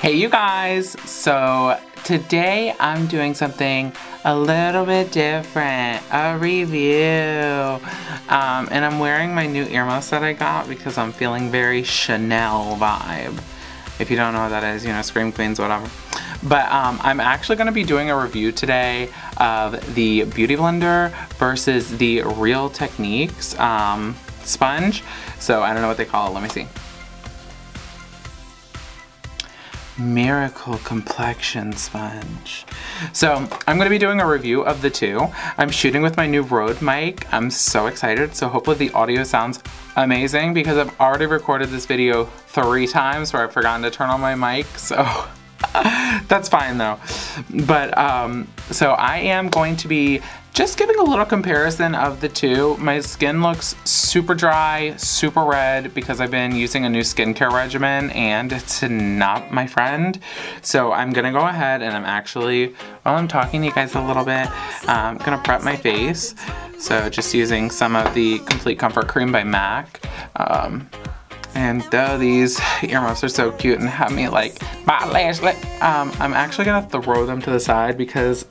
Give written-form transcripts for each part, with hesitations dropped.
Hey you guys, so today I'm doing something a little bit different, a review, and I'm wearing my new earmuffs that I got because I'm feeling very Chanel vibe. If you don't know what that is, you know, Scream Queens, whatever. But I'm actually going to be doing a review today of the Beauty Blender versus the Real Techniques sponge. So I don't know what they call it, let me see. Miracle Complexion Sponge. So I'm going to be doing a review of the two. I'm shooting with my new Rode mic. I'm so excited. So hopefully the audio sounds amazing because I've already recorded this video 3 times where I've forgotten to turn on my mic. So that's fine though. But so I am going to be just giving a little comparison of the two. My skin looks super dry, super red because I've been using a new skincare regimen and it's not my friend. So I'm gonna go ahead and I'm actually, while I'm talking to you guys a little bit, I'm gonna prep my face. So just using some of the Complete Comfort Cream by MAC. And these earmuffs are so cute and have me like, my lash, I'm actually gonna throw them to the side because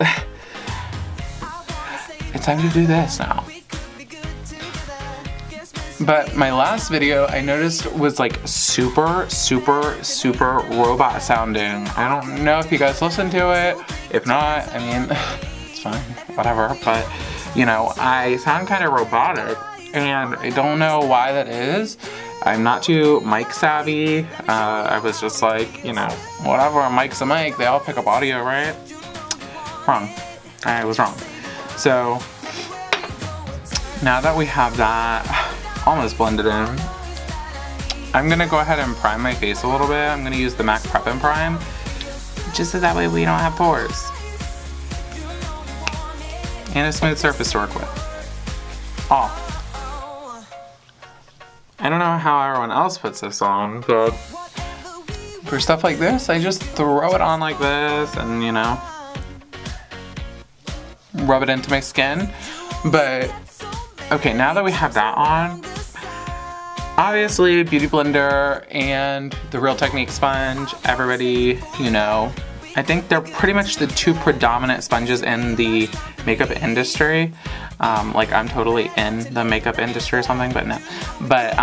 it's time to do this now. But my last video I noticed was like super robot sounding. I don't know if you guys listened to it. If not, I mean, it's fine, whatever. But you know, I sound kind of robotic and I don't know why that is. I'm not too mic savvy. I was just like, you know, whatever, a mic's a mic, they all pick up audio, right? Wrong. I was wrong. So, now that we have that almost blended in, I'm gonna go ahead and prime my face a little bit. I'm gonna use the MAC Prep and Prime, just so that way we don't have pores. And a smooth surface to work with. Oh. I don't know how everyone else puts this on, but for stuff like this, I just throw it on like this and, you know, rub it into my skin. But okay, now that we have that on, obviously Beauty Blender and the Real Techniques sponge, everybody, you know, I think they're pretty much the 2 predominant sponges in the makeup industry. Like I'm totally in the makeup industry or something, but no. But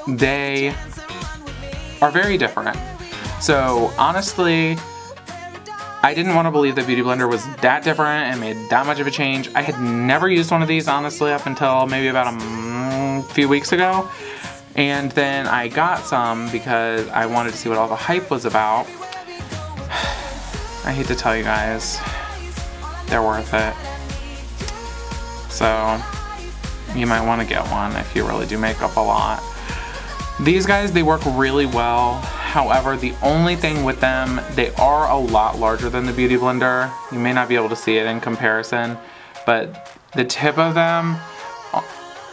they are very different. So honestly, I didn't want to believe that Beauty Blender was that different and made that much of a change. I had never used one of these, honestly, up until maybe about a few weeks ago. And then I got some because I wanted to see what all the hype was about. I hate to tell you guys, they're worth it. So you might want to get one if you really do makeup a lot. These guys, they work really well. However, the only thing with them, they are a lot larger than the Beauty Blender. You may not be able to see it in comparison, but the tip of them,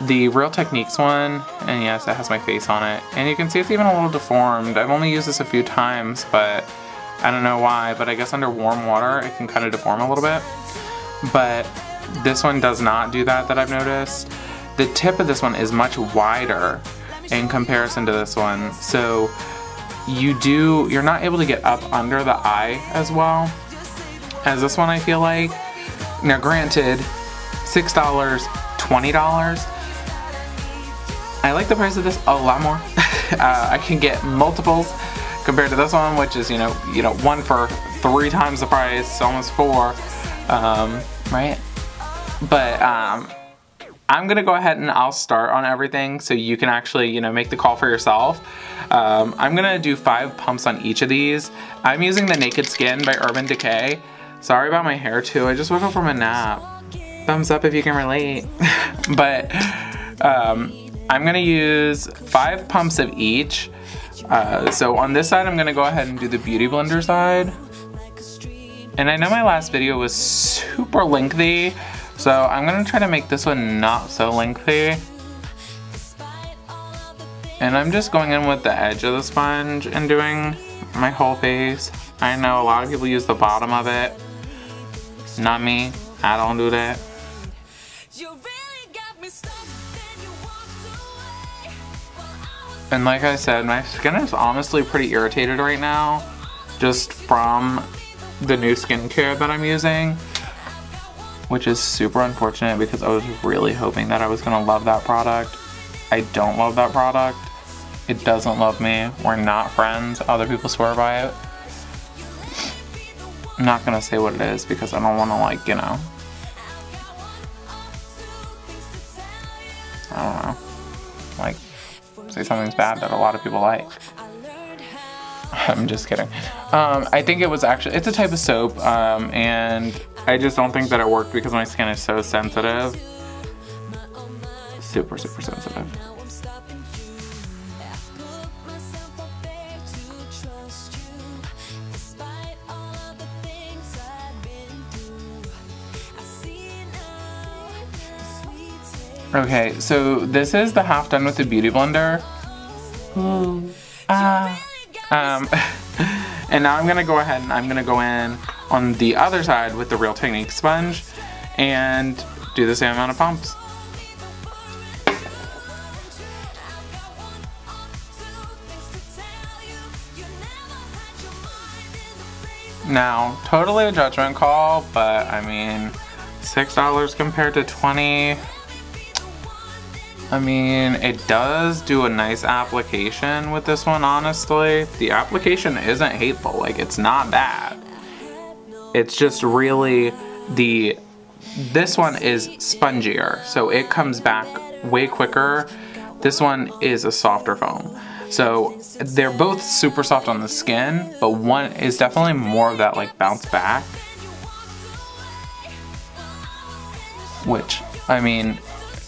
the Real Techniques one, and yes, it has my face on it, and you can see it's even a little deformed. I've only used this a few times, but I don't know why, but I guess under warm water, it can kind of deform a little bit. But this one does not do that I've noticed. The tip of this one is much wider in comparison to this one. So you're not able to get up under the eye as well as this one, I feel like. Now granted, $6, $20. I like the price of this a lot more. I can get multiples compared to this one, which is, you know, one for 3 times the price, almost 4, right? But I'm gonna go ahead and I'll start on everything so you can actually, you know, make the call for yourself. I'm gonna do 5 pumps on each of these. I'm using the Naked Skin by Urban Decay. Sorry about my hair too, I just woke up from a nap. Thumbs up if you can relate. But I'm gonna use 5 pumps of each. So on this side, I'm gonna go ahead and do the Beauty Blender side. And I know my last video was super lengthy, so I'm gonna try to make this one not so lengthy. And I'm just going in with the edge of the sponge and doing my whole face. I know a lot of people use the bottom of it. Not me, I don't do that. And like I said, my skin is honestly pretty irritated right now, just from the new skincare that I'm using, which is super unfortunate because I was really hoping that I was gonna love that product. I don't love that product. It doesn't love me. We're not friends. Other people swear by it. I'm not gonna say what it is because I don't wanna, like, you know, I don't know, like, say something's bad that a lot of people like. I'm just kidding. I think it was actually, it's a type of soap, and I just don't think that it worked because my skin is so sensitive. Super, super sensitive. Okay, so this is the half done with the Beauty Blender. Ooh. And now I'm gonna go ahead and I'm gonna go in on the other side with the Real Techniques sponge and do the same amount of pumps. Now, totally a judgment call, but I mean, $6 compared to $20. I mean, it does do a nice application with this one, honestly. The application isn't hateful, like, it's not bad. It's just really this one is spongier, so it comes back way quicker. This one is a softer foam. So they're both super soft on the skin, but one is definitely more of that, like, bounce back. Which, I mean,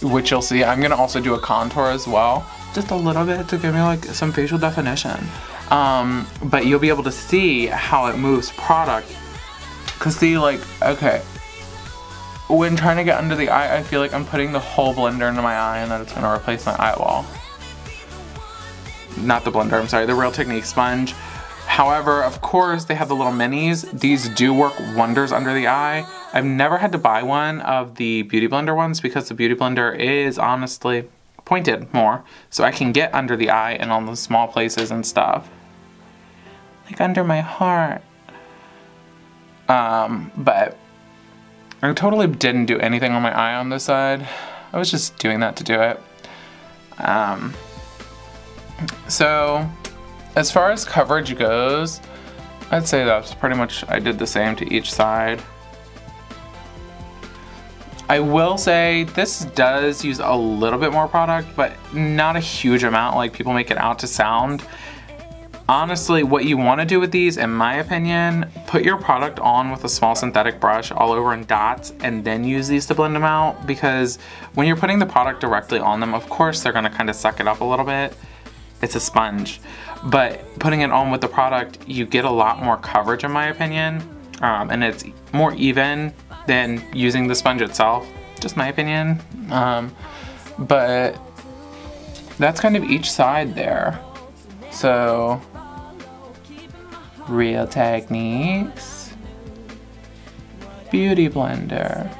which you'll see. I'm gonna also do a contour as well, just a little bit to give me like some facial definition. But you'll be able to see how it moves product. Cause see, like, okay, when trying to get under the eye, I feel like I'm putting the whole blender into my eye and then it's gonna replace my eyeball. Not the blender, I'm sorry, the Real Techniques sponge. However, of course, they have the little minis. These do work wonders under the eye. I've never had to buy one of the Beauty Blender ones because the Beauty Blender is honestly pointed more. So I can get under the eye and on the small places and stuff. Like under my heart. But I totally didn't do anything on my eye on this side. I was just doing that to do it. So, as far as coverage goes, I'd say that's pretty much, I did the same to each side. I will say this does use a little bit more product, but not a huge amount like people make it out to sound. Honestly, what you want to do with these, in my opinion, put your product on with a small synthetic brush all over in dots and then use these to blend them out, because when you're putting the product directly on them, of course they're going to kind of suck it up a little bit. It's a sponge. But putting it on with the product, you get a lot more coverage in my opinion, and it's more even than using the sponge itself, just my opinion. But that's kind of each side there. So, Real Techniques, Beauty Blender.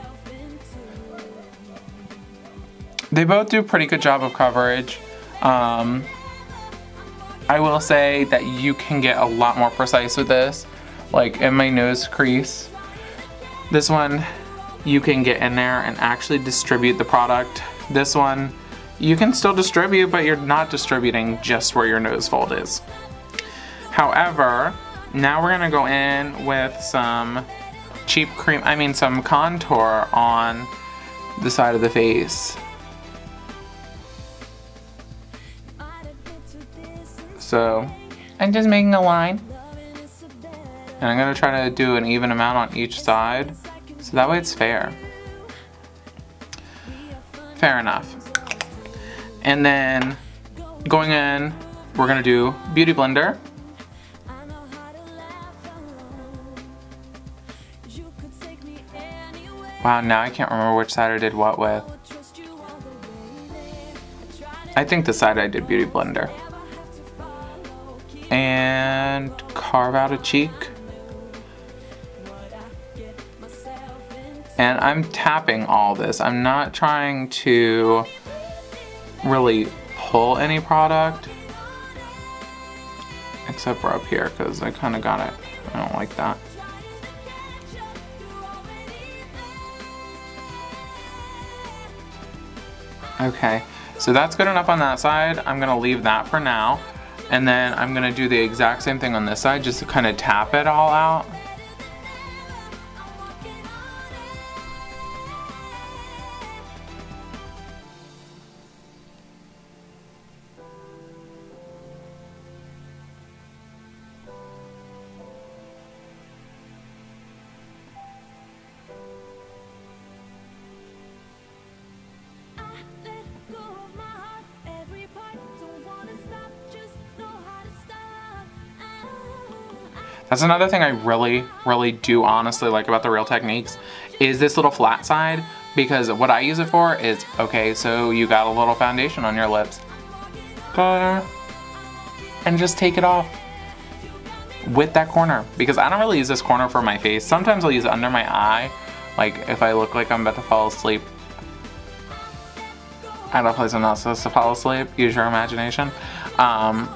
They both do a pretty good job of coverage. I will say that you can get a lot more precise with this, like in my nose crease. This one, you can get in there and actually distribute the product. This one, you can still distribute, but you're not distributing just where your nose fold is. However, now we're gonna go in with some cheap cream, some contour on the side of the face. So, I'm just making a line. And I'm gonna try to do an even amount on each side, so that way it's fair. Fair enough. And then, going in, we're gonna do Beauty Blender. Wow, now I can't remember which side I did what with. I think the side I did Beauty Blender. And carve out a cheek. And I'm tapping all this. I'm not trying to really pull any product. except for up here because I kind of got it. I don't like that. Okay, so that's good enough on that side. I'm gonna leave that for now. And then I'm gonna do the exact same thing on this side, just to kind of tap it all out. That's another thing I really do honestly like about the Real Techniques is this little flat side, because what I use it for is, okay, so you got a little foundation on your lips. And just take it off with that corner, because I don't really use this corner for my face. Sometimes I'll use it under my eye, like if I look like I'm about to fall asleep. At a place I'm not supposed to fall asleep, use your imagination. And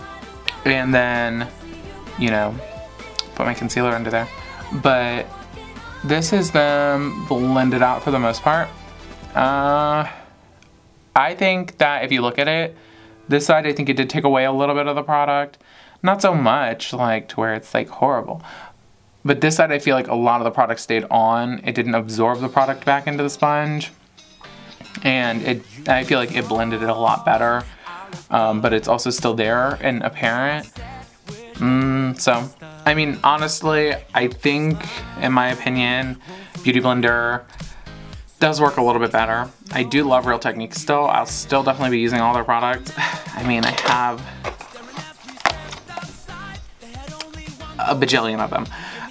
then, you know, put my concealer under there. But this is them blended out for the most part. I think that if you look at it, this side I think it did take away a little bit of the product. Not so much like to where it's like horrible. But this side I feel like a lot of the product stayed on. It didn't absorb the product back into the sponge. And I feel like it blended it a lot better. But it's also still there and apparent. So, I mean, honestly, I think, in my opinion, Beauty Blender does work a little bit better. I do love Real Techniques still. I'll still definitely be using all their products. I mean, I have a bajillion of them.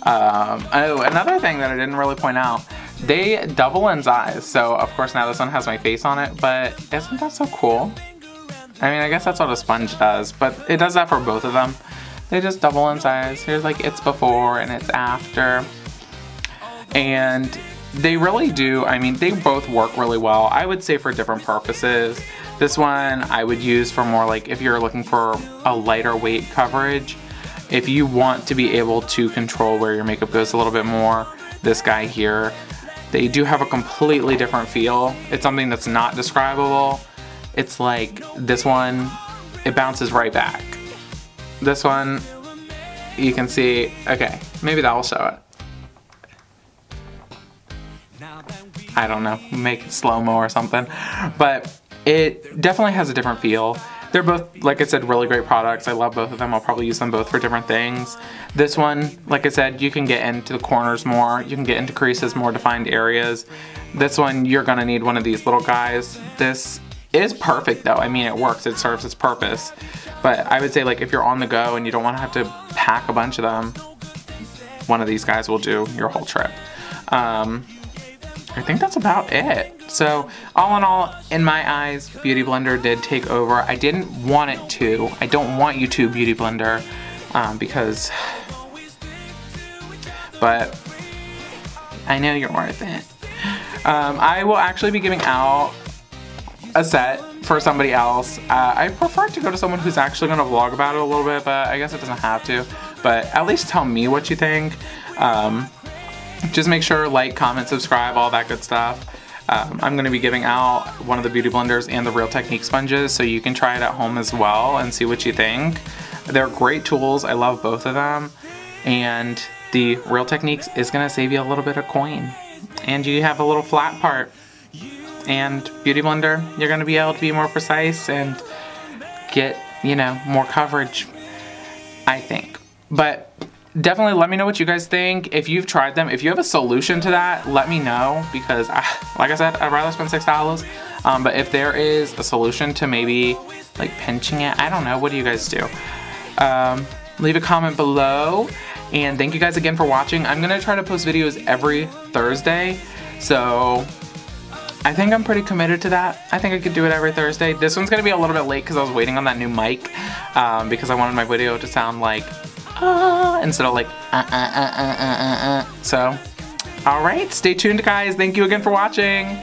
Oh, another thing that I didn't really point out, they double in size. So, of course, now this one has my face on it, but isn't that so cool? I mean, I guess that's what a sponge does, but it does that for both of them. They just double in size. Here's like it's before and it's after. And they really do, I mean, they both work really well. I would say for different purposes. This one I would use for more like if you're looking for a lighter weight coverage. If you want to be able to control where your makeup goes a little bit more, this guy here, they do have a completely different feel. It's something that's not describable. It's like this one, it bounces right back. This one, you can see, okay, maybe that will show it. I don't know, make it slow-mo or something. But it definitely has a different feel. They're both, like I said, really great products. I love both of them. I'll probably use them both for different things. This one, like I said, you can get into the corners more. You can get into creases, more defined areas. This one, you're gonna need one of these little guys. This is perfect though. I mean, it works, it serves its purpose. But I would say like if you're on the go and you don't want to have to pack a bunch of them, one of these guys will do your whole trip. I think that's about it. So all in all, in my eyes, Beauty Blender did take over. I didn't want it to. I don't want you to, Beauty Blender, because, but I know you're worth it. I will actually be giving out a set for somebody else. I prefer to go to someone who's actually going to vlog about it a little bit, but I guess it doesn't have to. But at least tell me what you think. Just make sure, like, comment, subscribe, all that good stuff. I'm going to be giving out one of the Beauty Blenders and the Real Techniques sponges, so you can try it at home as well and see what you think. They're great tools. I love both of them. And the Real Techniques is going to save you a little bit of coin. And you have a little flat part. And Beauty Blender, you're going to be able to be more precise and get, you know, more coverage, I think. But definitely let me know what you guys think. If you've tried them, if you have a solution to that, let me know, because like I said, I'd rather spend $6. But if there is a solution to maybe like pinching it, I don't know, what do you guys do? Leave a comment below, and thank you guys again for watching. I'm gonna try to post videos every Thursday, so I think I'm pretty committed to that. I think I could do it every Thursday. This one's gonna be a little bit late because I was waiting on that new mic, because I wanted my video to sound like instead of like So, alright, stay tuned guys. Thank you again for watching.